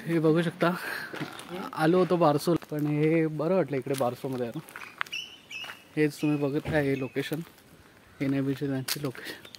हे बघू शकता, आलो होतो बारसो, पण हे बरं वाटलं इकडे बारसोमध्ये आलो. हेच तुम्ही बघत आहे, हे लोकेशन, NIBचे त्यांची लोकेशन.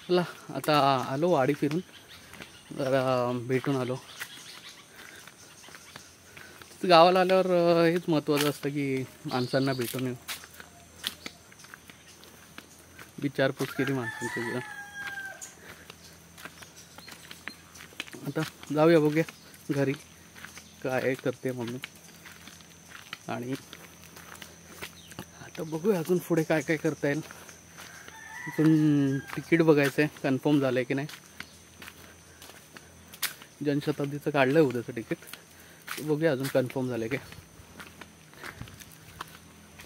चला आता आलो वाडी फिरून, जरा भेटून आलो. गावाला आल्यावर हेच महत्त्वाचं असतं की माणसांना भेटून येऊ, विचारपूस केली माणसांची. आता जाऊया, बघूया घरी काय करते मम्मी, आणि आता बघूया अजून पुढे काय काय करता येईल. अजून तिकीट बघायचं आहे कन्फर्म झालं आहे की नाही. जनशताब्दीचं काढलं आहे उद्याचं तिकीट, बघूया अजून कन्फर्म झालं आहे काय.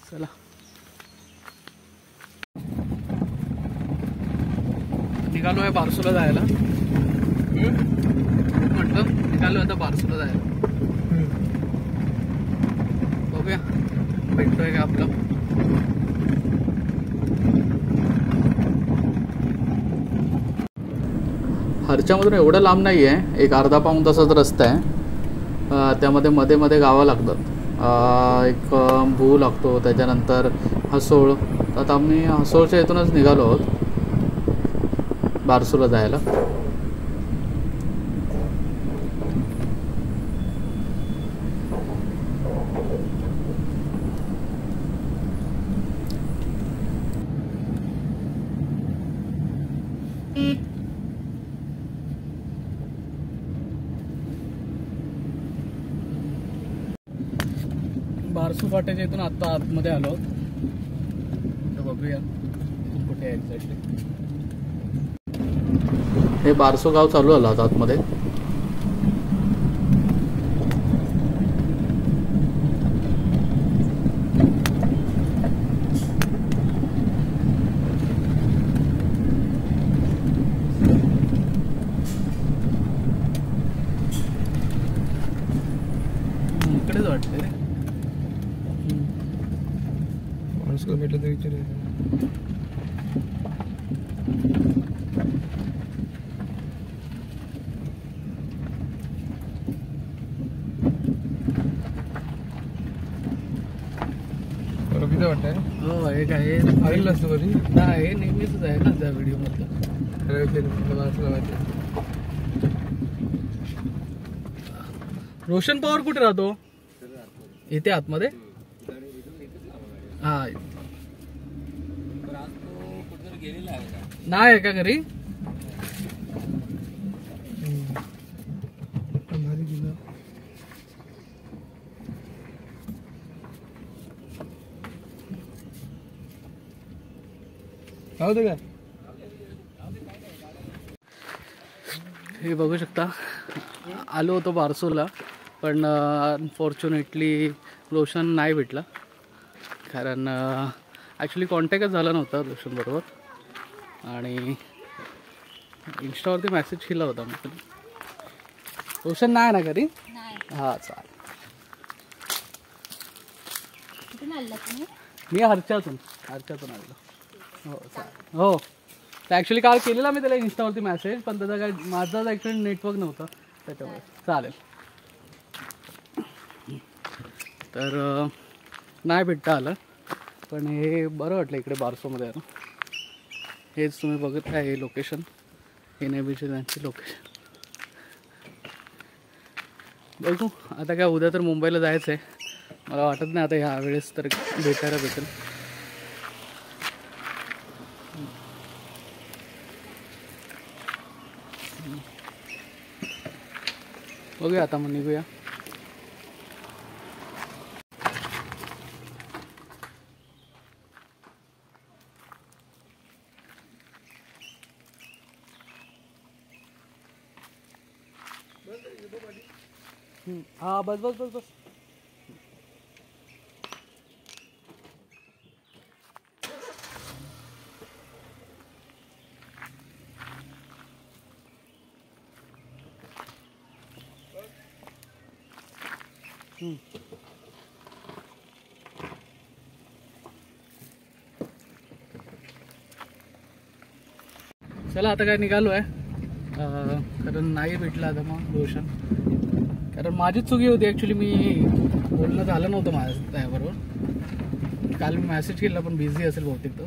चला निघालो आहे बारसूला जायला. म्हटलं निघालो आता बारसूला जायला. बघूया भेटतोय का आपलं. हरच्यामधून एवढं लांब नाही आहे, एक अर्धा पाऊण तासाचा रस्ता आहे. त्यामध्ये मध्ये मध्ये गावं लागतात. एक भू लागतो, त्याच्यानंतर हसोळ. आता आम्ही हसोळच्या इथूनच निघालो आहोत बारसूला जायला. बारसू फाट्याच्या इथून आता आतमध्ये आलो. तर बघूया कुठे आहे एक्झॅक्टली. हे बारसू गाव चालू आलं आता आतमध्ये. इकडेच वाटते रे. भेटलं तर विचार. किती वाटतंय. हो हे काय आलेलं असतं बरी ना, हे नेहमीच आहे ना त्या व्हिडिओ मधलं. रोशन पवार कुठे राहतो? इथे आतमध्ये. हा नाही आहे का घरी? हे बघू शकता, आलो होतो बारसूला, पण अनफॉर्च्युनेटली रोशन नाही भेटला. कारण ॲक्च्युली कॉन्टॅक्टच झाला नव्हता रोशन बरोबर, आणि इंस्टावरती मेसेज केला होता मी. रोशन नाही ना घरी? हां चालेल. मी हरच्यातून आलो. हो चालेल. हो ॲक्च्युली काल केलेला मी त्याला इंस्टावरती मेसेज, पण त्याचा काय माझाच ॲक्च्युली नेटवर्क नव्हतं त्याच्यामुळे. चालेल. तर नाही भेटता आलं, पण हे बरं वाटलं इकडे बारसोमध्ये आलं. हेच तुम्ही बघत आहे, हे लोकेशन, NIBचे त्यांची लोकेशन. बघू आता काय, उद्या तर मुंबईला जायचं आहे. मला वाटत नाही आता ह्या वेळेस तर भेटायला भेटेल. बघूया आता मग निघूया. हाँ बस बस बस बस. चला आता काय निघालो आहे, कारण नाही भेटलं आता मग रोशन. कारण माझीच चुकी होती ॲक्च्युली, मी बोलणं झालं नव्हतं माझ्या त्याबरोबर. काल मी मॅसेज केला पण बिझी असेल बहुतेक तो.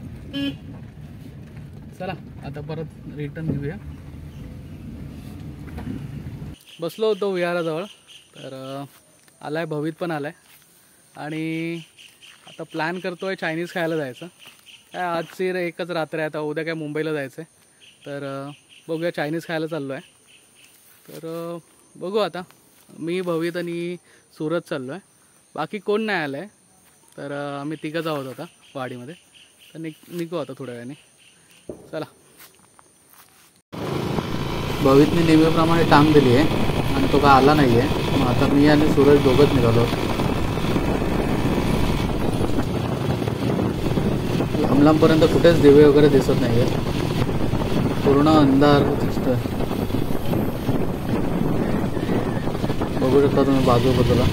चला आता परत रिटर्न घेऊया. बसलो होतो विहाराजवळ, तर आलाय भवित पण आलाय आणि आता प्लॅन करतो आहे चायनीज खायला जायचं. काय आजची एकच रात्र आहे, आता उद्या काय मुंबईला जायचं आहे, तर बघूया चायनीज खायला चाललो आहे. तर बघू आता, मी भवित आणि सूरज चाललो आहे, बाकी कोण नाही आलं आहे. तर आम्ही तिघंच आहोत आता वाडीमध्ये, तर निघू आता थोड्या वेळाने. चला. भवितने नेहमीप्रमाणे टांग दिली आहे आणि तो काय आला नाही आहे. मग आता मी आणि सूरज दोघंच निघालो. लांबपर्यंत कुठेच दिवे वगैरे दिसत नाही आहेत, पूर्ण अंधार दिसतोय. बघू शकता तुम्ही बाजूबाजूला.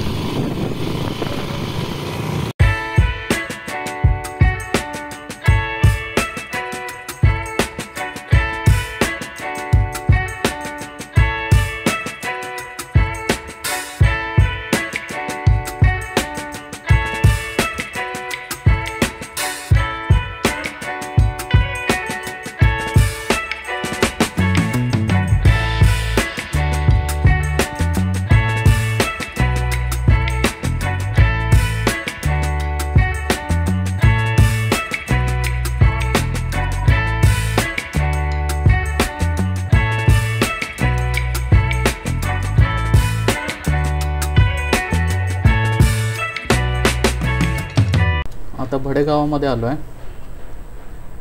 आता भडेगावामध्ये आलो आहे.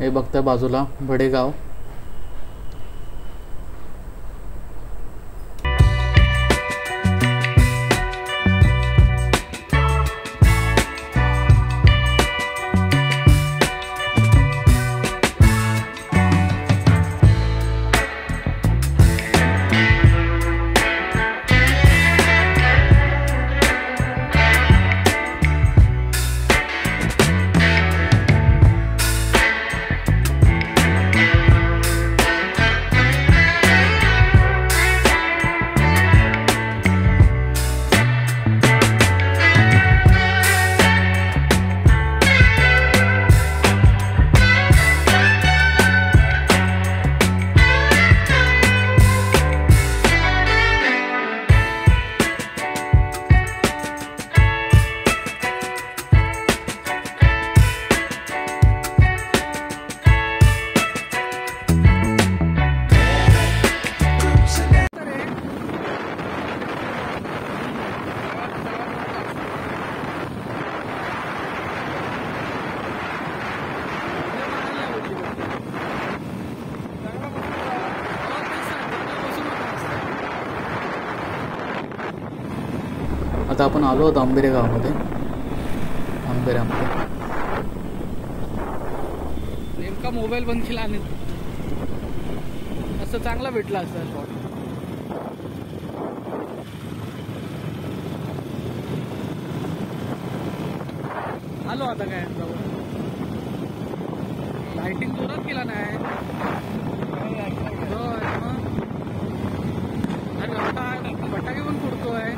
हे बघताय बाजूला भडेगाव. आता आपण आलो होतो आंबेरे गावामध्ये. आंबेऱ्यामध्ये नेमका मोबाईल बंद केला आणि असं चांगला भेटला असता स्पॉट. आलो आता काय लाइटिंग जोरात केला नाही. बट्टा घेऊन पुरतोय.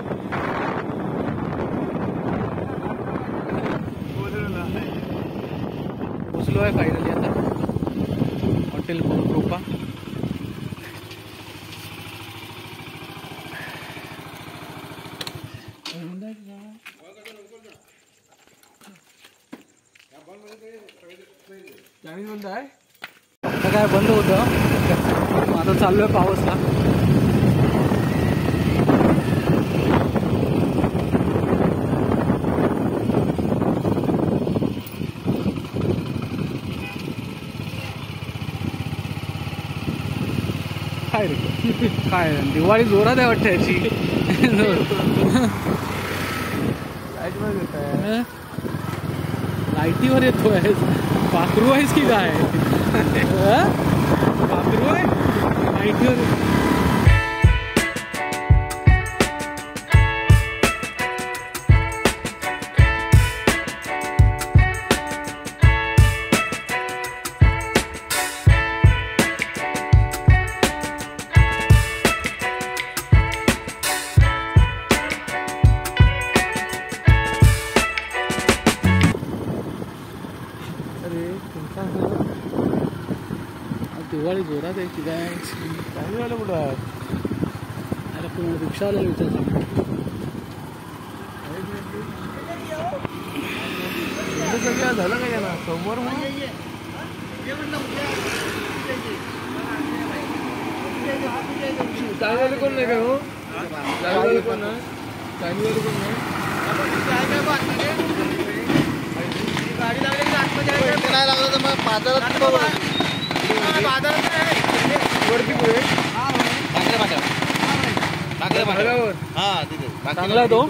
पोचलो आहे फायनली आता हॉटेल कृपा. आता काय बंद होतं, आता चालू आहे पावसला. काय रे काय दिवाळी जोरात आहे वाटतं याची. लाईटीवर येतोय. पाखरू आहेस की काय? पाखरू आहे लाईटीवर. दिवाळी जोरात आहे की काय? काही झालं कुठं अरे पण रिक्षावाल्याला विचारलं सगळं झालं का याला समोर चायवाले कोण नाही काय हो? चायवाले कोण नाही? चायवाले कोण नाही? गाडी लागली नाही लागलं तर मग बाजारात वरती पुढे चांगला तो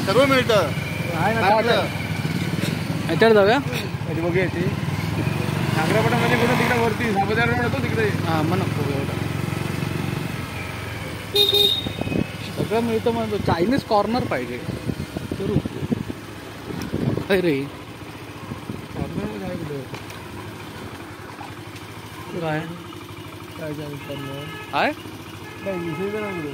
सर्व मिळतं याच्यावर जाऊया बघूया ती नागरापटामध्ये कुठं तिकडे वरती साबजार मिळतो तिकडे. हां मग नको एवढं सगळं मिळतं. मग चायनीज कॉर्नर पाहिजे करू काय रे? कॉर्नर काय कुठे काय काय चायनीज कॉर्नर आहे काय विषय करा कुठे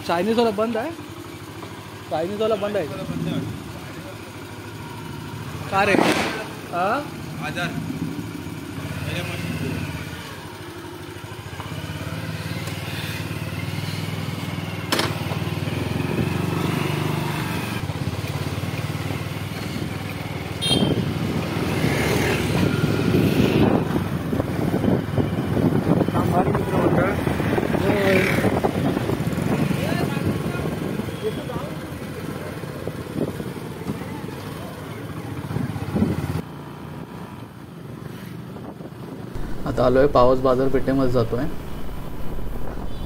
चायनीज वाला बंद आहे. चायनीज वाला बंद आहे का रे? आता आलो आहे पावस बाजारपेठेमध्ये जातो आहे.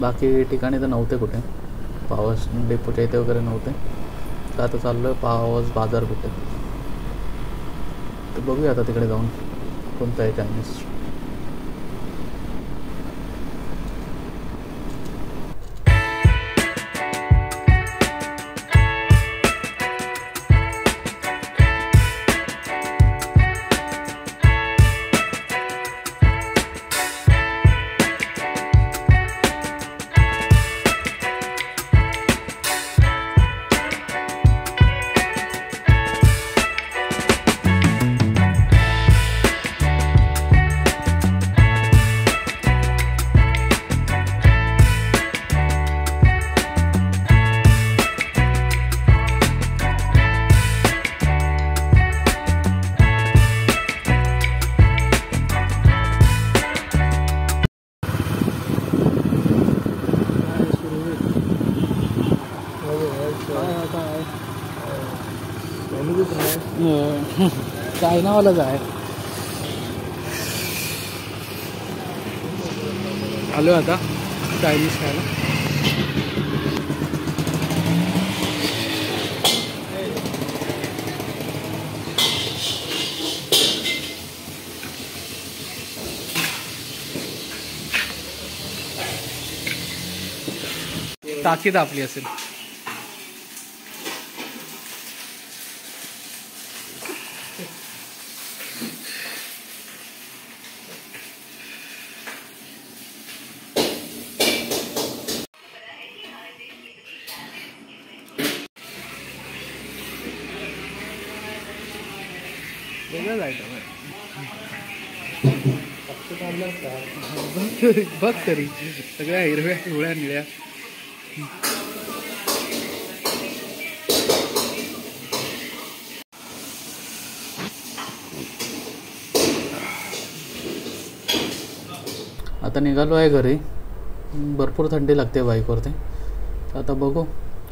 बाकी ठिकाणी तर नव्हते कुठे, पावस डेपोच्या इथे वगैरे नव्हते. तर आता चाललो आहे पावस बाजारपेठेत. तर बघूया आता तिकडे जाऊन कोणतं आहे चायनीज. चायनावालाच आहे. आलो आता चायनीज खायला. ताकीद आपली असेल. वेगळंच आयटम आहे. बघ तरी सगळ्या हिरव्या पिवळ्या निळ्या. आता निघालो आहे घरी. भरपूर थंडी लागते बाईकवरती. आता बघू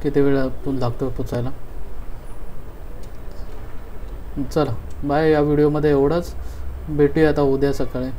किती वेळ लागतो पोचायला. चला बाय. या व्हिडिओमध्ये एवढंच. भेटूया आता उद्या सकाळी.